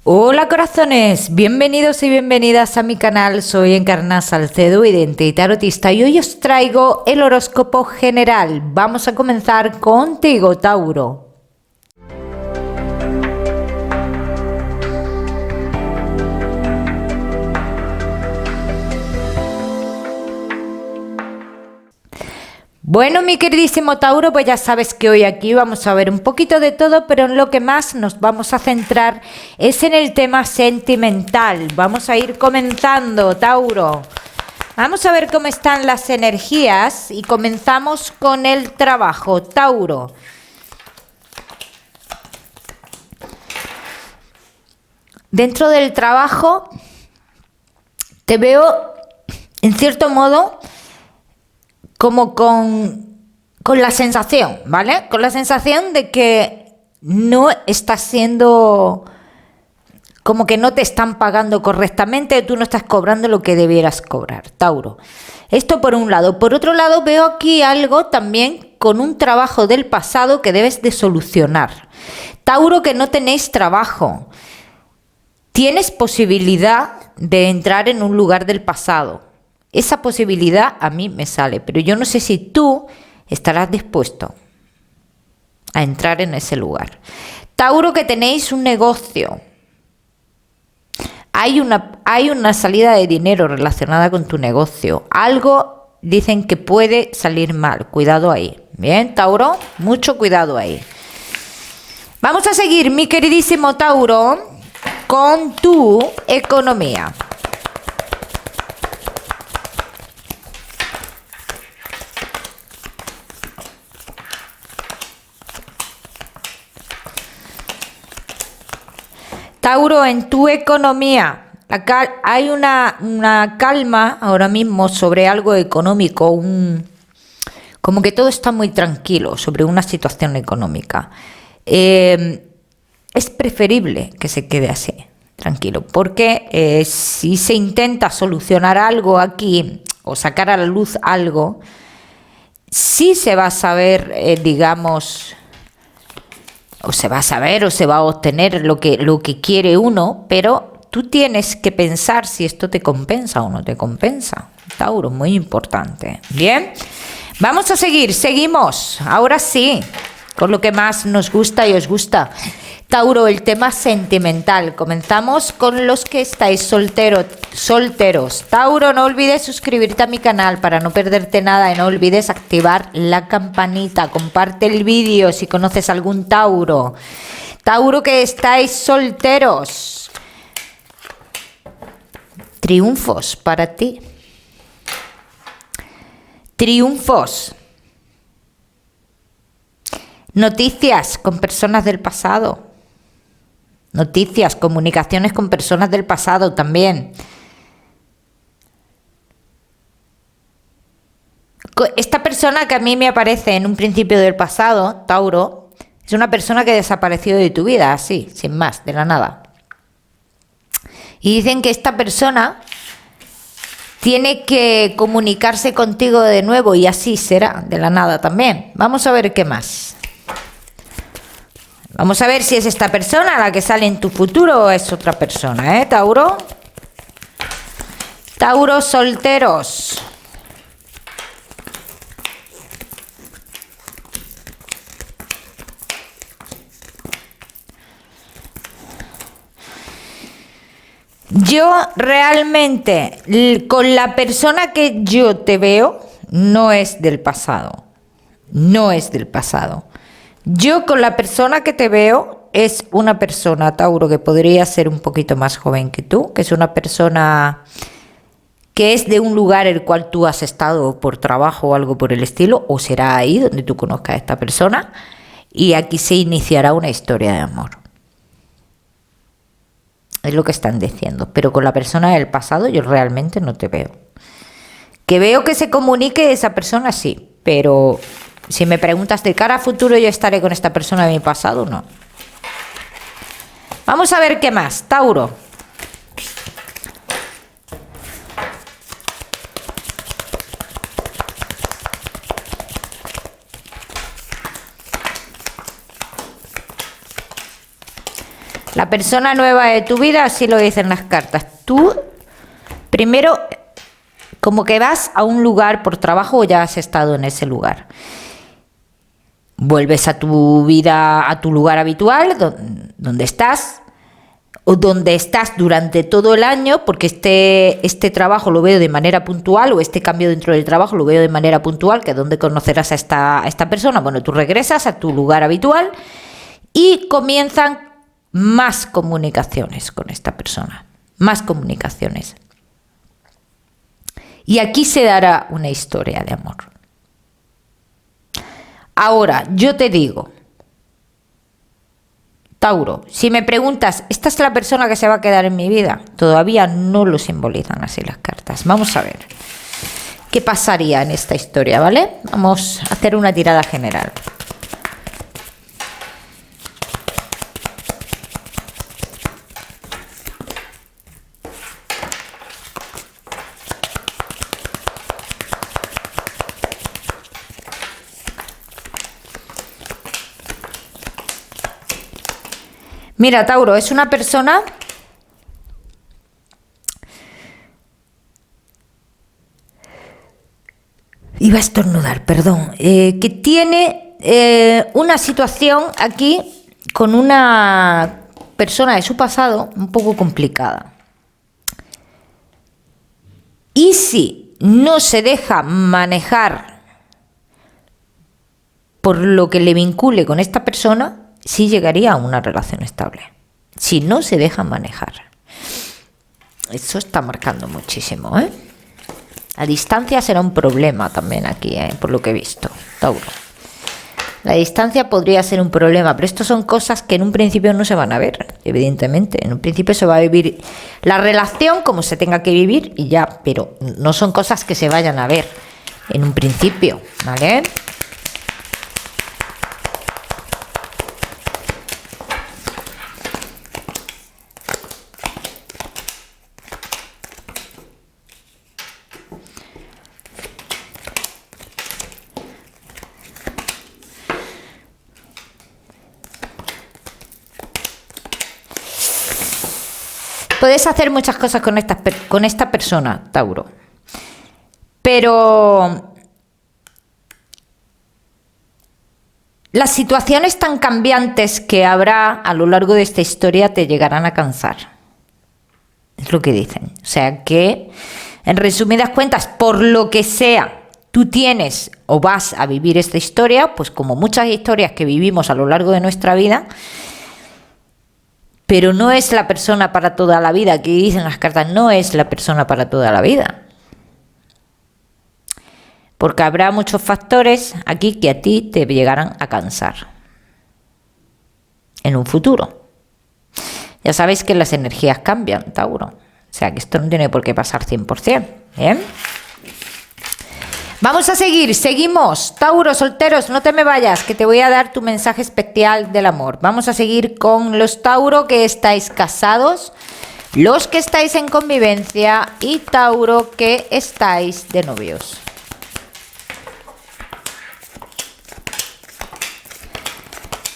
Hola corazones, bienvenidos y bienvenidas a mi canal. Soy Encarna Salcedo, vidente y tarotista, y hoy os traigo el horóscopo general. Vamos a comenzar contigo, Tauro. Bueno, mi queridísimo Tauro, pues ya sabes que hoy aquí vamos a ver un poquito de todo, pero en lo que más nos vamos a centrar es en el tema sentimental. Vamos a ir comenzando, Tauro. Vamos a ver cómo están las energías y comenzamos con el trabajo, Tauro. Dentro del trabajo te veo, en cierto modo, como con la sensación, ¿vale? Con la sensación de que no estás siendo, como que no te están pagando correctamente, tú no estás cobrando lo que debieras cobrar, Tauro. Esto por un lado. Por otro lado, veo aquí algo también con un trabajo del pasado que debes de solucionar. Tauro, que no tenéis trabajo. Tienes posibilidad de entrar en un lugar del pasado. Esa posibilidad a mí me sale, pero yo no sé si tú estarás dispuesto a entrar en ese lugar. Tauro, que tenéis un negocio. Hay una salida de dinero relacionada con tu negocio. Algo dicen que puede salir mal. Cuidado ahí. Bien, Tauro, mucho cuidado ahí. Vamos a seguir, mi queridísimo Tauro, con tu economía. Tauro, en tu economía, acá hay una calma ahora mismo sobre algo económico, como que todo está muy tranquilo sobre una situación económica. Es preferible que se quede así, tranquilo, porque si se intenta solucionar algo aquí o sacar a la luz algo, sí se va a saber, digamos, o se va a saber o se va a obtener lo que quiere uno, pero tú tienes que pensar si esto te compensa o no te compensa. Tauro, muy importante. Bien, vamos a seguir, seguimos, ahora sí, con lo que más nos gusta y os gusta. Tauro, el tema sentimental. Comenzamos con los que estáis solteros. Tauro, no olvides suscribirte a mi canal para no perderte nada y no olvides activar la campanita. Comparte el vídeo si conoces algún Tauro. Tauro, que estáis solteros. Triunfos para ti. Triunfos. Noticias con personas del pasado. Noticias, comunicaciones con personas del pasado también. Esta persona que a mí me aparece en un principio del pasado, Tauro, es una persona que ha desaparecido de tu vida, así, sin más, de la nada. Y dicen que esta persona tiene que comunicarse contigo de nuevo y así será, de la nada también. Vamos a ver qué más. Vamos a ver si es esta persona la que sale en tu futuro o es otra persona, Tauro? Tauro, solteros. Yo realmente, con la persona que yo te veo, no es del pasado. No es del pasado. Yo con la persona que te veo es una persona, Tauro, que podría ser un poquito más joven que tú, que es una persona que es de un lugar el cual tú has estado por trabajo o algo por el estilo, o será ahí donde tú conozcas a esta persona, y aquí se iniciará una historia de amor. Es lo que están diciendo, pero con la persona del pasado yo realmente no te veo. Que veo que se comunique esa persona, sí, pero si me preguntas de cara a futuro yo estaré con esta persona de mi pasado, no. Vamos a ver qué más, Tauro. La persona nueva de tu vida, así lo dicen las cartas. Tú, primero, como que vas a un lugar por trabajo o ya has estado en ese lugar. Vuelves a tu vida, a tu lugar habitual, donde estás, o donde estás durante todo el año, porque este trabajo lo veo de manera puntual, o este cambio dentro del trabajo lo veo de manera puntual, que es donde conocerás a esta persona. Bueno, tú regresas a tu lugar habitual y comienzan más comunicaciones con esta persona, más comunicaciones. Y aquí se dará una historia de amor. Ahora, yo te digo, Tauro, si me preguntas, ¿esta es la persona que se va a quedar en mi vida? Todavía no lo simbolizan así las cartas. Vamos a ver qué pasaría en esta historia, ¿vale? Vamos a hacer una tirada general. Mira, Tauro, es una persona iba a estornudar, perdón, que tiene una situación aquí con una persona de su pasado un poco complicada. Y si no se deja manejar por lo que le vincule con esta persona, sí llegaría a una relación estable. Si no se deja manejar. Eso está marcando muchísimo, ¿eh? La distancia será un problema también aquí, por lo que he visto, Tauro. La distancia podría ser un problema, pero esto son cosas que en un principio no se van a ver, evidentemente. En un principio se va a vivir la relación como se tenga que vivir y ya, pero no son cosas que se vayan a ver en un principio, ¿vale? Puedes hacer muchas cosas con esta persona, Tauro. Pero las situaciones tan cambiantes que habrá a lo largo de esta historia te llegarán a cansar. Es lo que dicen. O sea que, en resumidas cuentas, por lo que sea, tú tienes o vas a vivir esta historia, pues como muchas historias que vivimos a lo largo de nuestra vida, pero no es la persona para toda la vida, que dicen las cartas, no es la persona para toda la vida. Porque habrá muchos factores aquí que a ti te llegarán a cansar en un futuro. Ya sabéis que las energías cambian, Tauro. O sea que esto no tiene por qué pasar 100%. ¿Bien? Vamos a seguir, seguimos. Tauro, solteros, no te me vayas, que te voy a dar tu mensaje especial del amor. Vamos a seguir con los Tauro que estáis casados, los que estáis en convivencia y Tauro que estáis de novios.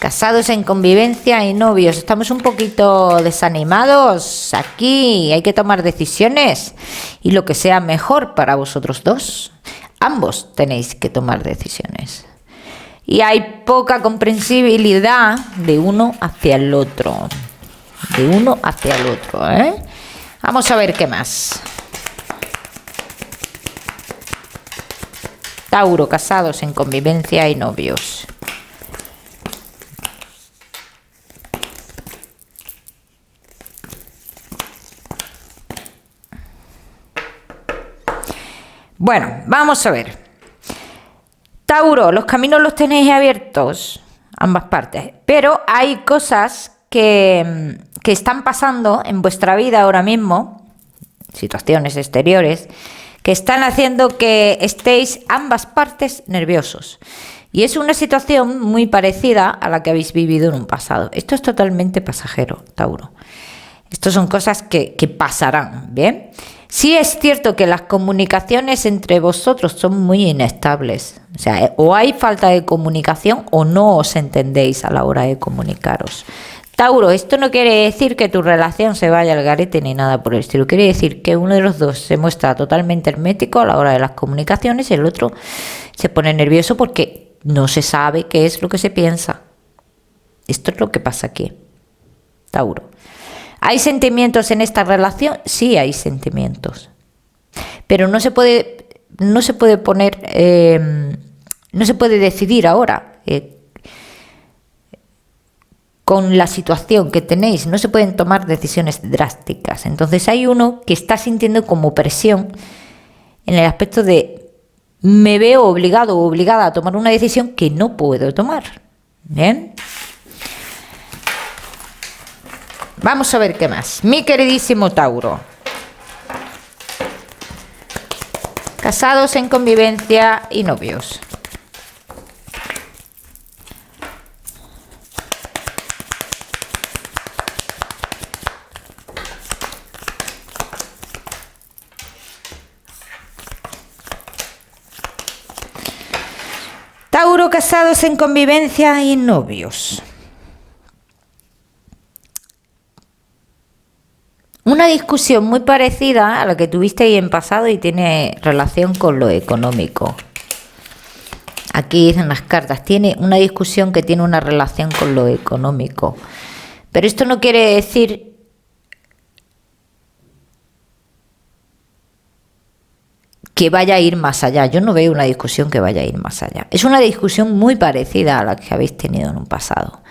Casados en convivencia y novios. Estamos un poquito desanimados aquí. Hay que tomar decisiones y lo que sea mejor para vosotros dos. Ambos tenéis que tomar decisiones. Y hay poca comprensibilidad de uno hacia el otro. De uno hacia el otro, ¿eh? Vamos a ver qué más. Tauro, casados en convivencia y novios. Bueno, vamos a ver. Tauro, los caminos los tenéis abiertos, ambas partes, pero hay cosas que están pasando en vuestra vida ahora mismo, situaciones exteriores, que están haciendo que estéis ambas partes nerviosos. Y es una situación muy parecida a la que habéis vivido en un pasado. Esto es totalmente pasajero, Tauro. Estas son cosas que pasarán, ¿bien? Sí es cierto que las comunicaciones entre vosotros son muy inestables. O sea, o hay falta de comunicación o no os entendéis a la hora de comunicaros. Tauro, esto no quiere decir que tu relación se vaya al garete ni nada por el estilo. Quiere decir que uno de los dos se muestra totalmente hermético a la hora de las comunicaciones y el otro se pone nervioso porque no se sabe qué es lo que se piensa. Esto es lo que pasa aquí, Tauro. ¿Hay sentimientos en esta relación? Sí, hay sentimientos. Pero no se puede poner, no se puede decidir ahora. Con la situación que tenéis, no se pueden tomar decisiones drásticas. Entonces hay uno que está sintiendo como presión en el aspecto de me veo obligado o obligada a tomar una decisión que no puedo tomar. ¿Bien? Vamos a ver qué más. Mi queridísimo Tauro. Casados, en convivencia y novios. Tauro, casados, en convivencia y novios. Una discusión muy parecida a la que tuvisteis en pasado y tiene relación con lo económico. Aquí dicen las cartas, tiene una discusión que tiene una relación con lo económico. Pero esto no quiere decir que vaya a ir más allá. Yo no veo una discusión que vaya a ir más allá. Es una discusión muy parecida a la que habéis tenido en un pasado.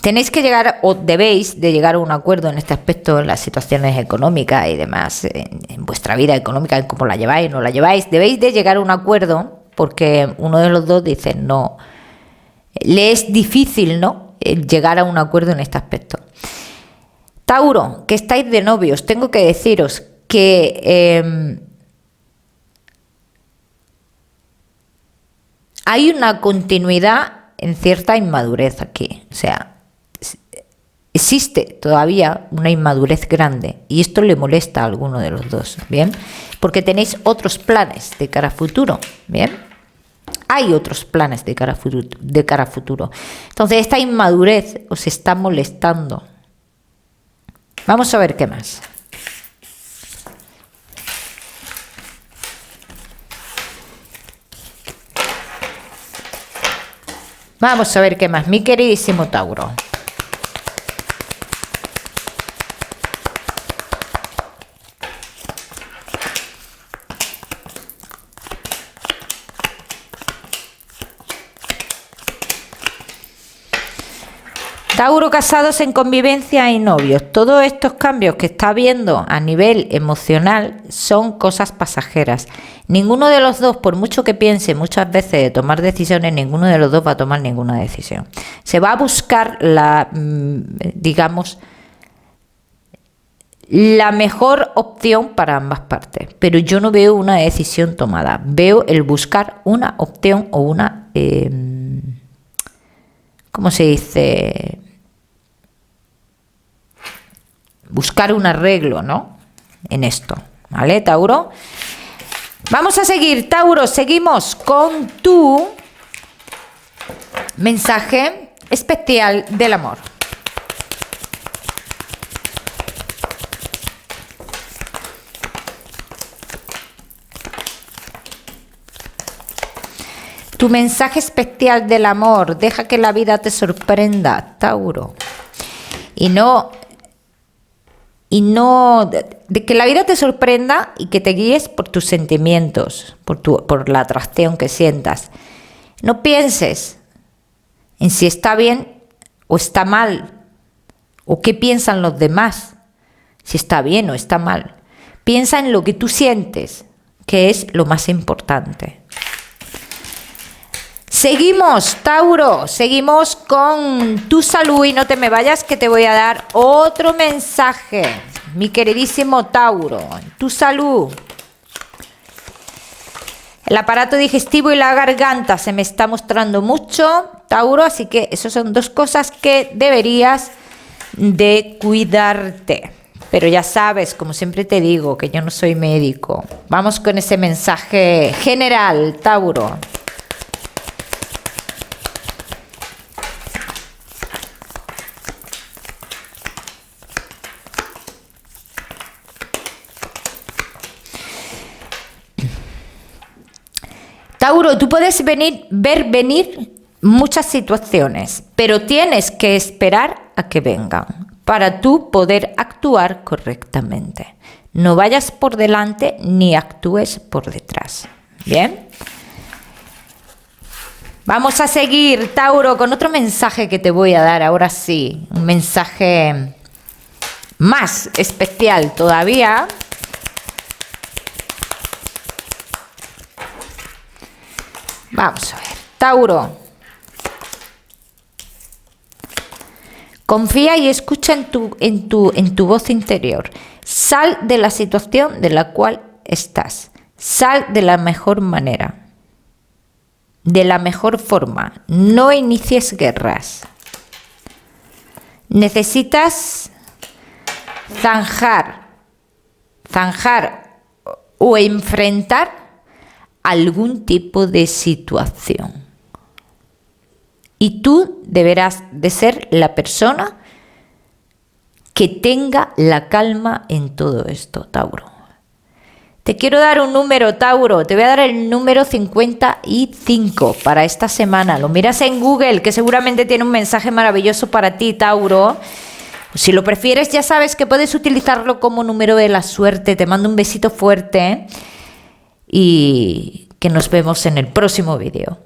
Tenéis que llegar, o debéis de llegar a un acuerdo en este aspecto, en las situaciones económicas y demás, en vuestra vida económica, en cómo la lleváis, no la lleváis. Debéis de llegar a un acuerdo porque uno de los dos dice no. Le es difícil, ¿no?, llegar a un acuerdo en este aspecto. Tauro, que estáis de novios, tengo que deciros que hay una continuidad en cierta inmadurez aquí. O sea, existe todavía una inmadurez grande y esto le molesta a alguno de los dos, ¿bien? Porque tenéis otros planes de cara a futuro, ¿bien? Hay otros planes de cara a futuro. Entonces, esta inmadurez os está molestando. Vamos a ver qué más. Vamos a ver qué más, mi queridísimo Tauro. Tauro, casados, en convivencia y novios. Todos estos cambios que está habiendo a nivel emocional son cosas pasajeras. Ninguno de los dos, por mucho que piense muchas veces de tomar decisiones, ninguno de los dos va a tomar ninguna decisión. Se va a buscar digamos, la mejor opción para ambas partes. Pero yo no veo una decisión tomada. Veo el buscar una opción o una... ¿cómo se dice? Buscar un arreglo, ¿no?, en esto, ¿vale, Tauro? Vamos a seguir, Tauro, seguimos con tu mensaje especial del amor. Tu mensaje especial del amor. Deja que la vida te sorprenda, Tauro. De que la vida te sorprenda y que te guíes por tus sentimientos, por la atracción que sientas. No pienses en si está bien o está mal, o qué piensan los demás, si está bien o está mal. Piensa en lo que tú sientes, que es lo más importante. Seguimos, Tauro, seguimos con tu salud y no te me vayas que te voy a dar otro mensaje, mi queridísimo Tauro. Tu salud. El aparato digestivo y la garganta se me está mostrando mucho, Tauro, así que esas son dos cosas que deberías de cuidarte. Pero ya sabes, como siempre te digo, que yo no soy médico. Vamos con ese mensaje general, Tauro. Tauro, tú puedes ver venir muchas situaciones, pero tienes que esperar a que vengan para tú poder actuar correctamente. No vayas por delante ni actúes por detrás. ¿Bien? Vamos a seguir, Tauro, con otro mensaje que te voy a dar ahora sí. Un mensaje más especial todavía. Vamos a ver, Tauro. Confía y escucha en tu voz interior. Sal de la situación de la cual estás. Sal de la mejor manera. De la mejor forma. No inicies guerras. Necesitas zanjar o enfrentar algún tipo de situación. Y tú deberás de ser la persona que tenga la calma en todo esto, Tauro. Te quiero dar un número, Tauro. Te voy a dar el número 55 para esta semana. Lo miras en Google, que seguramente tiene un mensaje maravilloso para ti, Tauro. Si lo prefieres, ya sabes que puedes utilizarlo como número de la suerte. Te mando un besito fuerte y que nos vemos en el próximo vídeo.